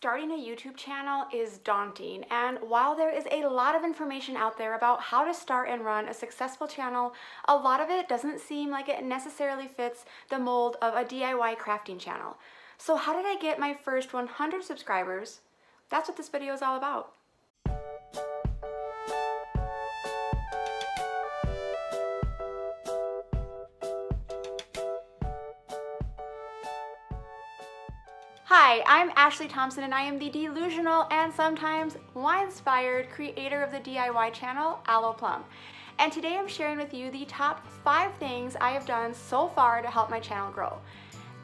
Starting a YouTube channel is daunting, and while there is a lot of information out there about how to start and run a successful channel, a lot of it doesn't seem like it necessarily fits the mold of a DIY crafting channel. So how did I get my first 100 subscribers? That's what this video is all about. Hi, I'm Ashley Thompson and I am the delusional and sometimes wine-inspired creator of the DIY channel Aloe Plum. And today I'm sharing with you the top 5 things I have done so far to help my channel grow.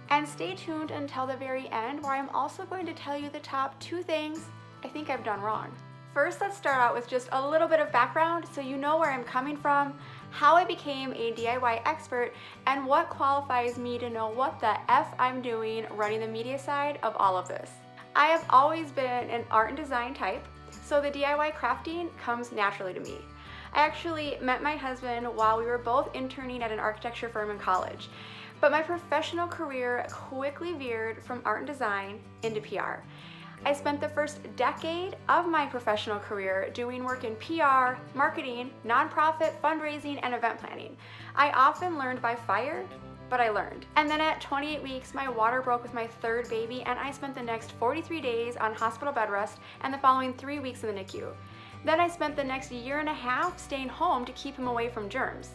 And stay tuned until the very end where I'm also going to tell you the top 2 things I think I've done wrong. First, let's start out with just a little bit of background so you know where I'm coming from, how I became a DIY expert, and what qualifies me to know what the F I'm doing running the media side of all of this. I have always been an art and design type, so the DIY crafting comes naturally to me. I actually met my husband while we were both interning at an architecture firm in college, but my professional career quickly veered from art and design into PR. I spent the first decade of my professional career doing work in PR, marketing, nonprofit, fundraising, and event planning. I often learned by fire, but I learned. And then at 28 weeks, my water broke with my 3rd baby, and I spent the next 43 days on hospital bed rest and the following 3 weeks in the NICU. Then I spent the next 1.5 years staying home to keep him away from germs.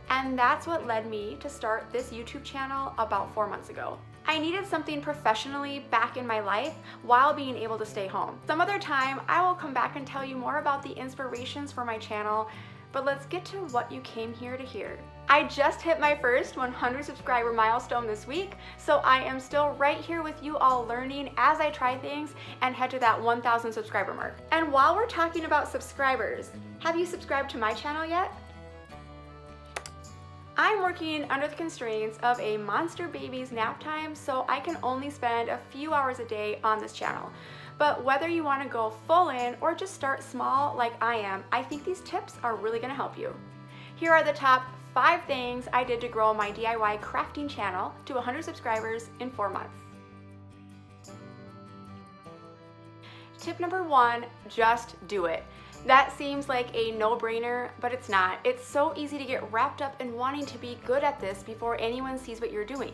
And that's what led me to start this YouTube channel about 4 months ago. I needed something professionally back in my life while being able to stay home. Some other time, I will come back and tell you more about the inspirations for my channel, but let's get to what you came here to hear. I just hit my first 100 subscriber milestone this week, so I am still right here with you all learning as I try things and head to that 1,000 subscriber mark. And while we're talking about subscribers, have you subscribed to my channel yet? I'm working under the constraints of a monster baby's nap time, so I can only spend a few hours a day on this channel. But whether you want to go full in or just start small like I am, I think these tips are really going to help you. Here are the top 5 things I did to grow my DIY crafting channel to 100 subscribers in 4 months. Tip number 1, just do it. That seems like a no-brainer, but it's not. It's so easy to get wrapped up in wanting to be good at this before anyone sees what you're doing.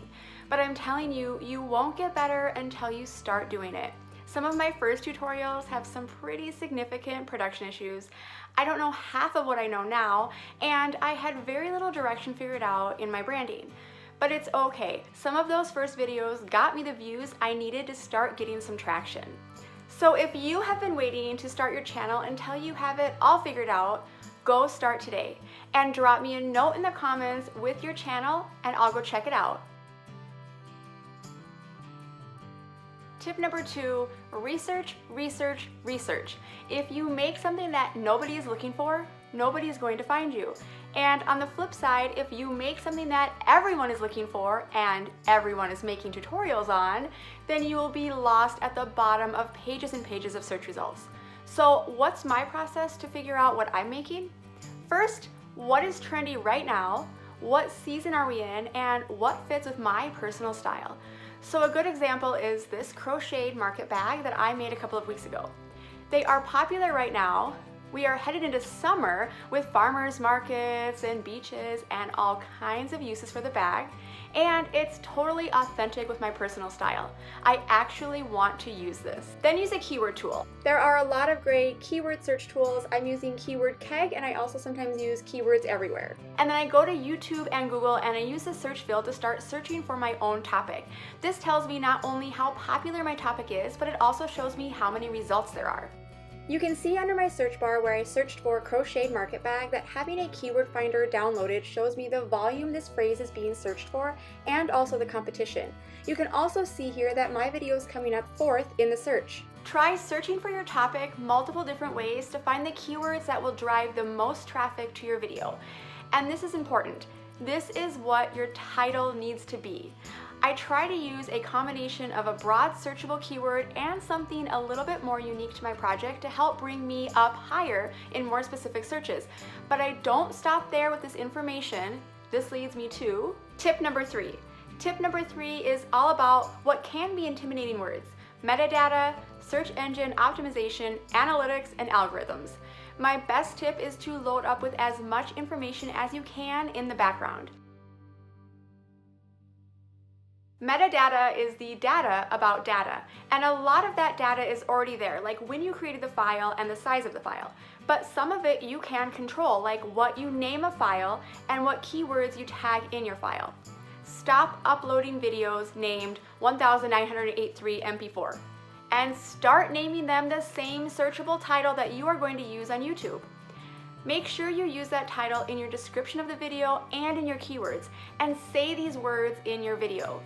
But I'm telling you, you won't get better until you start doing it. Some of my first tutorials have some pretty significant production issues. I don't know half of what I know now, and I had very little direction figured out in my branding. But it's okay. Some of those first videos got me the views I needed to start getting some traction. So if you have been waiting to start your channel until you have it all figured out, go start today and drop me a note in the comments with your channel and I'll go check it out. Tip number 2, research, research, research. If you make something that nobody is looking for, nobody is going to find you. And on the flip side, if you make something that everyone is looking for and everyone is making tutorials on, then you will be lost at the bottom of pages and pages of search results. So what's my process to figure out what I'm making? First, what is trendy right now? What season are we in? And what fits with my personal style? So a good example is this crocheted market bag that I made a couple of weeks ago. They are popular right now. We are headed into summer with farmers markets and beaches and all kinds of uses for the bag, and it's totally authentic with my personal style. I actually want to use this. Then use a keyword tool. There are a lot of great keyword search tools. I'm using Keyword Keg, and I also sometimes use Keywords Everywhere. And then I go to YouTube and Google and I use the search field to start searching for my own topic. This tells me not only how popular my topic is, but it also shows me how many results there are. You can see under my search bar where I searched for crocheted market bag that having a keyword finder downloaded shows me the volume this phrase is being searched for and also the competition. You can also see here that my video is coming up 4th in the search. Try searching for your topic multiple different ways to find the keywords that will drive the most traffic to your video. And this is important. This is what your title needs to be. I try to use a combination of a broad searchable keyword and something a little bit more unique to my project to help bring me up higher in more specific searches. But I don't stop there with this information. This leads me to tip number 3. Tip number 3 is all about what can be intimidating words. metadata, search engine optimization, analytics, and algorithms. My best tip is to load up with as much information as you can in the background. Metadata is the data about data, and a lot of that data is already there, like when you created the file and the size of the file. But some of it you can control, like what you name a file and what keywords you tag in your file. Stop uploading videos named 1983 MP4 and start naming them the same searchable title that you are going to use on YouTube. Make sure you use that title in your description of the video and in your keywords, and say these words in your video.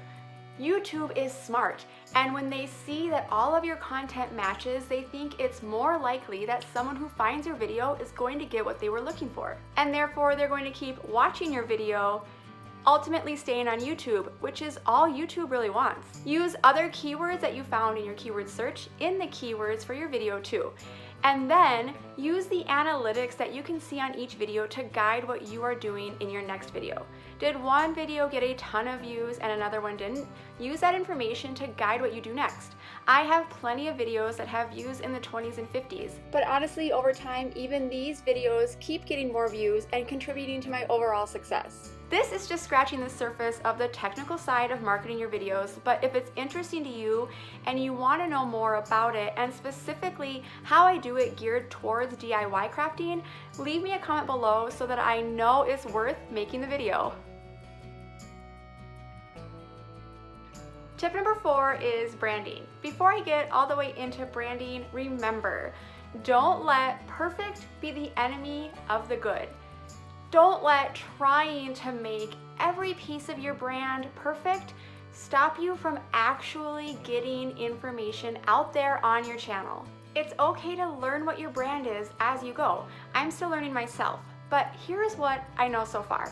YouTube is smart, and when they see that all of your content matches, they think it's more likely that someone who finds your video is going to get what they were looking for. And therefore, they're going to keep watching your video, ultimately staying on YouTube, which is all YouTube really wants. Use other keywords that you found in your keyword search in the keywords for your video too. And then use the analytics that you can see on each video to guide what you are doing in your next video. Did one video get a ton of views and another one didn't? Use that information to guide what you do next. I have plenty of videos that have views in the 20s and 50s, but honestly, over time, even these videos keep getting more views and contributing to my overall success. This is just scratching the surface of the technical side of marketing your videos, but if it's interesting to you and you want to know more about it, and specifically how I do it geared towards DIY crafting, leave me a comment below so that I know it's worth making the video. Tip number 4 is branding. Before I get all the way into branding, remember, don't let perfect be the enemy of the good. Don't let trying to make every piece of your brand perfect stop you from actually getting information out there on your channel. It's okay to learn what your brand is as you go. I'm still learning myself, but here's what I know so far.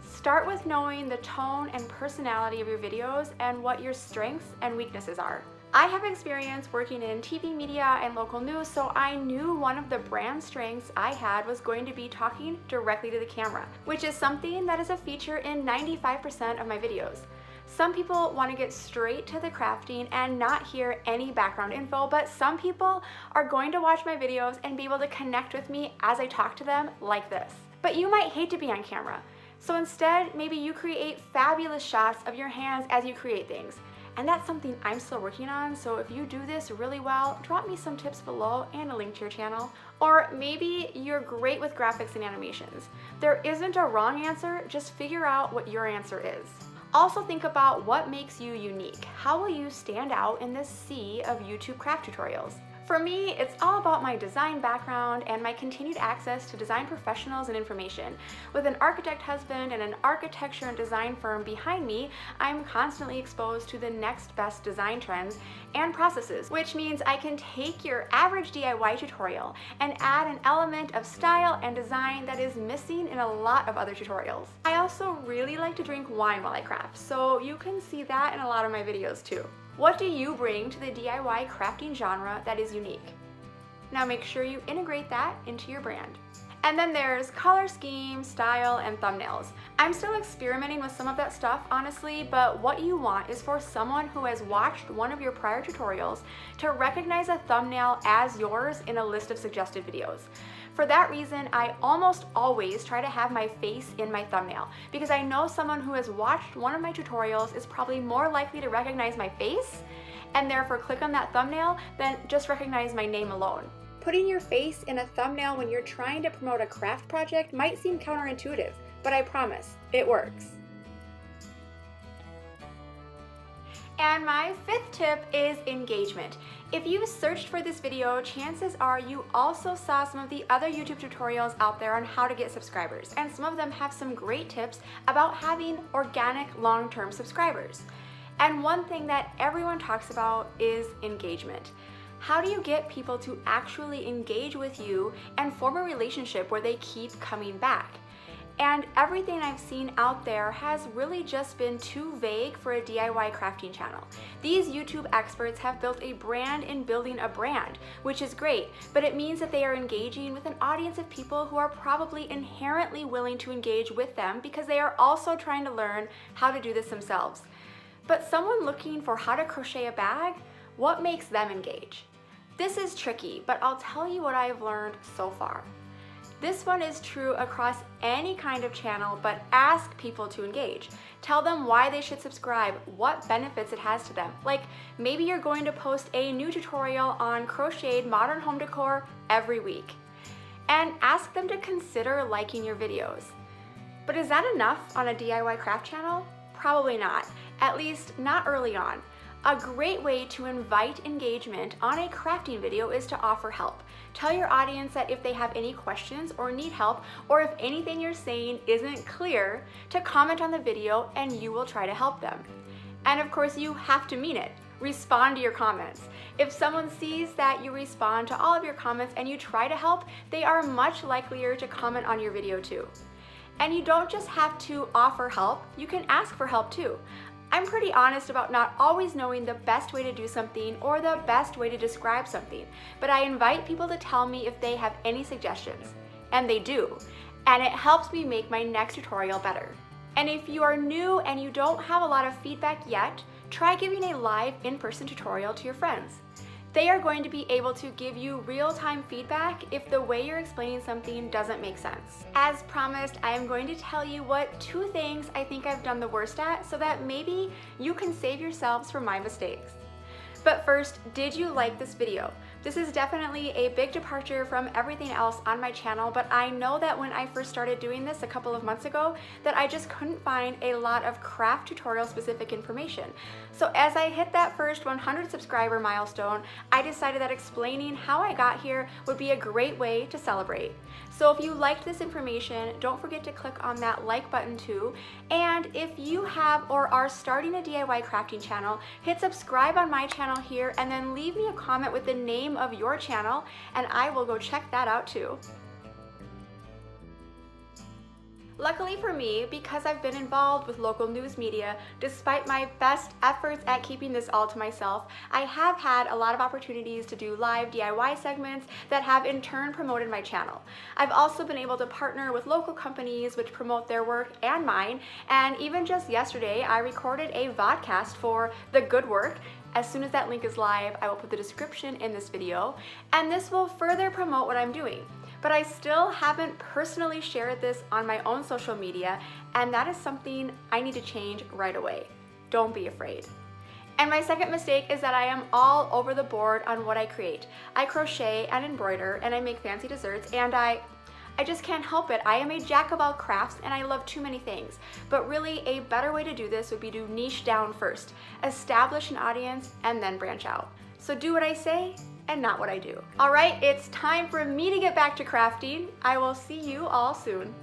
Start with knowing the tone and personality of your videos and what your strengths and weaknesses are. I have experience working in TV media and local news, so I knew one of the brand strengths I had was going to be talking directly to the camera, which is something that is a feature in 95% of my videos. Some people want to get straight to the crafting and not hear any background info, but some people are going to watch my videos and be able to connect with me as I talk to them like this. But you might hate to be on camera. So instead, maybe you create fabulous shots of your hands as you create things. And that's something I'm still working on, so if you do this really well, drop me some tips below and a link to your channel. Or maybe you're great with graphics and animations. There isn't a wrong answer, just figure out what your answer is. Also think about what makes you unique. How will you stand out in this sea of YouTube craft tutorials? For me, it's all about my design background and my continued access to design professionals and information. With an architect husband and an architecture and design firm behind me, I'm constantly exposed to the next best design trends and processes, which means I can take your average DIY tutorial and add an element of style and design that is missing in a lot of other tutorials. I also really like to drink wine while I craft, so you can see that in a lot of my videos too. What do you bring to the DIY crafting genre that is unique? Now make sure you integrate that into your brand. And then there's color scheme, style, and thumbnails. I'm still experimenting with some of that stuff, honestly, but what you want is for someone who has watched one of your prior tutorials to recognize a thumbnail as yours in a list of suggested videos. For that reason, I almost always try to have my face in my thumbnail because I know someone who has watched one of my tutorials is probably more likely to recognize my face and therefore click on that thumbnail than just recognize my name alone. Putting your face in a thumbnail when you're trying to promote a craft project might seem counterintuitive, but I promise, it works. And my 5th tip is engagement. If you searched for this video, chances are you also saw some of the other YouTube tutorials out there on how to get subscribers, and some of them have some great tips about having organic long-term subscribers. And one thing that everyone talks about is engagement. How do you get people to actually engage with you and form a relationship where they keep coming back? And everything I've seen out there has really just been too vague for a DIY crafting channel. These YouTube experts have built a brand in building a brand, which is great, but it means that they are engaging with an audience of people who are probably inherently willing to engage with them because they are also trying to learn how to do this themselves. But someone looking for how to crochet a bag What makes them engage? This is tricky, but I'll tell you what I've learned so far. This one is true across any kind of channel, but ask people to engage. Tell them why they should subscribe, what benefits it has to them. Like maybe you're going to post a new tutorial on crocheted modern home decor every week. And ask them to consider liking your videos. But is that enough on a DIY craft channel? Probably not, at least not early on. A great way to invite engagement on a crafting video is to offer help. Tell your audience that if they have any questions or need help, or if anything you're saying isn't clear, to comment on the video and you will try to help them. And of course, you have to mean it. Respond to your comments. If someone sees that you respond to all of your comments and you try to help, they are much likelier to comment on your video too. And you don't just have to offer help, you can ask for help too. I'm pretty honest about not always knowing the best way to do something or the best way to describe something, but I invite people to tell me if they have any suggestions, and they do, and it helps me make my next tutorial better. And if you are new and you don't have a lot of feedback yet, try giving a live in-person tutorial to your friends. They are going to be able to give you real-time feedback if the way you're explaining something doesn't make sense. As promised, I am going to tell you what 2 things I think I've done the worst at so that maybe you can save yourselves from my mistakes. But first, did you like this video? This is definitely a big departure from everything else on my channel, but I know that when I first started doing this a couple of months ago, that I just couldn't find a lot of craft tutorial specific information. So as I hit that first 100 subscriber milestone, I decided that explaining how I got here would be a great way to celebrate. So if you liked this information, don't forget to click on that like button too. And if you have or are starting a DIY crafting channel, hit subscribe on my channel here and then leave me a comment with the name of your channel and I will go check that out too. Luckily for me, because I've been involved with local news media, despite my best efforts at keeping this all to myself, I have had a lot of opportunities to do live DIY segments that have in turn promoted my channel. I've also been able to partner with local companies which promote their work and mine, and even just yesterday I recorded a Vodcast for The Good Work. As soon as that link is live, I will put the description in this video, and this will further promote what I'm doing. But I still haven't personally shared this on my own social media, and that is something I need to change right away. Don't be afraid. And my second mistake is that I am all over the board on what I create. I crochet and embroider, and I make fancy desserts, and I just can't help it. I am a jack of all crafts and I love too many things. But really, a better way to do this would be to niche down first, establish an audience, and then branch out. So do what I say and not what I do. All right, it's time for me to get back to crafting. I will see you all soon.